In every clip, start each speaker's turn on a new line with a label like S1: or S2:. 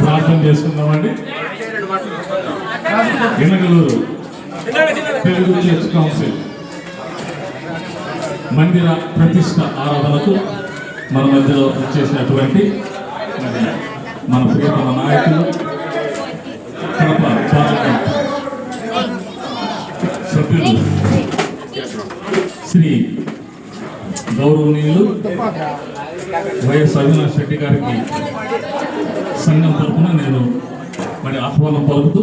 S1: ప్రార్థన చేసుకుందామండి. ఎనగలూరు Telugu church council మందిర ప్రతిష్ట ఆరాధనకు మన మధ్యలో వచ్చేసినటువంటి మన ప్రియతమ నాయకులు కడప పార్లమెంట్ సభ్యులు శ్రీ గౌరవనీయులు వైఎస్ అవినాష్ రెడ్డి గారికి సంఘం తరఫున నేను మరి ఆహ్వానం పలుకుతూ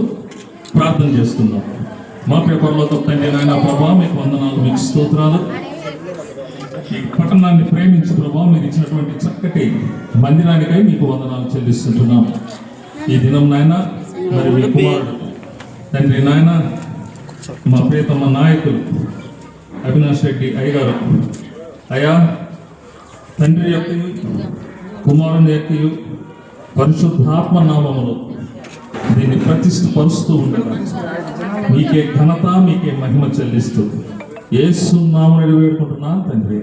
S1: ప్రార్థన చేస్తున్నాం. మా పేపర్లో తండ్రి నాయన ప్రభా మీకు వందనాలు, మీకు స్తోత్రాలు. ఈ పట్టణాన్ని ప్రేమించు ప్రభావం మీరు ఇచ్చినటువంటి చక్కటి మందిరానికై మీకు వందనాలు చెల్లిస్తుంటున్నాం. ఈ దినం నాయన మరి మీ కుమారుడు తండ్రి నాయన మా ప్రియతమ నాయకులు అవినాష్ రెడ్డి అయ్యగారు అయ్యా తండ్రి యొక్కయు కుమారుని యొక్కయు పరిశుద్ధాత్మ నామములో దీన్ని ప్రతిష్ఠపరుస్తూ ఉండగా మీకే ఘనత మీకే మహిమ చెల్లిస్తూ యేసు నామమున వేడుకుంటున్నాను తండ్రి.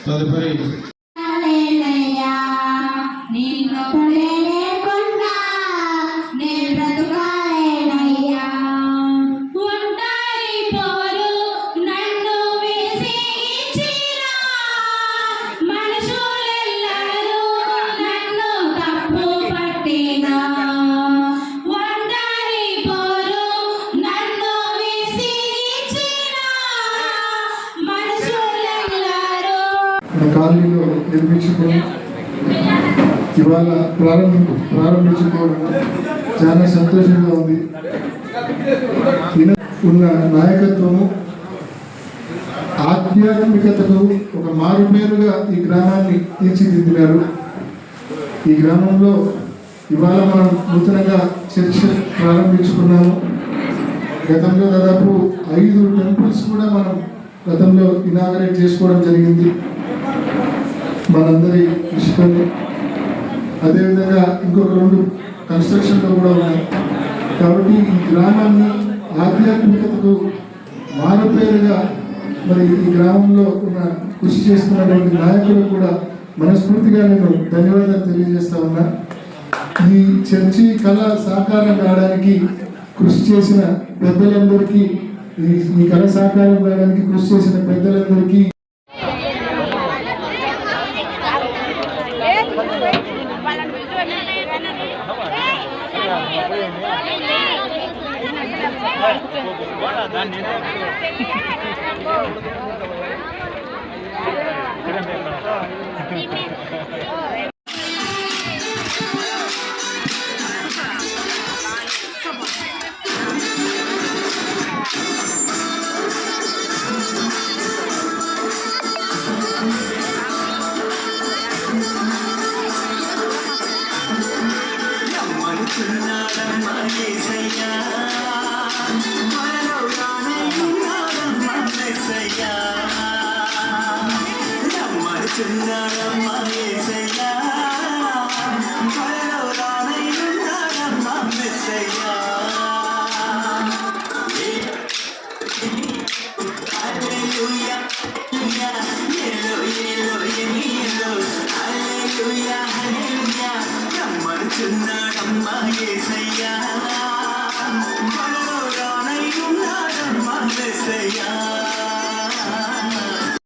S2: తదుపరి
S3: కాలనీలో నిర్మించుకొని ఇవాళ ప్రారంభించుకోవడం చాలా సంతోషంగా ఉంది. ఉన్న నాయకత్వము ఆధ్యాత్మికతకు ఒక మారుపేరుగా ఈ గ్రామాన్ని తీర్చిదిద్దినారు. ఈ గ్రామంలో ఇవాళ మనం నూతనంగా చర్చ్ ప్రారంభించుకున్నాము. గతంలో దాదాపు 5 టెంపుల్స్ కూడా మనం గతంలో ఇనాగరేట్ చేసుకోవడం జరిగింది మనందరి కృషిపని. అదేవిధంగా ఇంకొక 2 కన్స్ట్రక్షన్లో కూడా ఉన్నాయి. కాబట్టి ఈ గ్రామాన్ని ఆధ్యాత్మికతకు మారుపేరుగా మరి ఈ గ్రామంలో ఉన్న కృషి చేస్తున్నటువంటి నాయకులకు కూడా మనస్ఫూర్తిగా నేను ధన్యవాదాలు తెలియజేస్తా ఉన్నా. ఈ చర్చి కళ సాకారం కావడానికి కృషి చేసిన పెద్దలందరికీ, ఈ కళ సాకారం కావడానికి కృషి చేసిన పెద్దలందరికీ
S4: Hallelujah, hallelujah, Ramar Chunna Ramma Yesaya.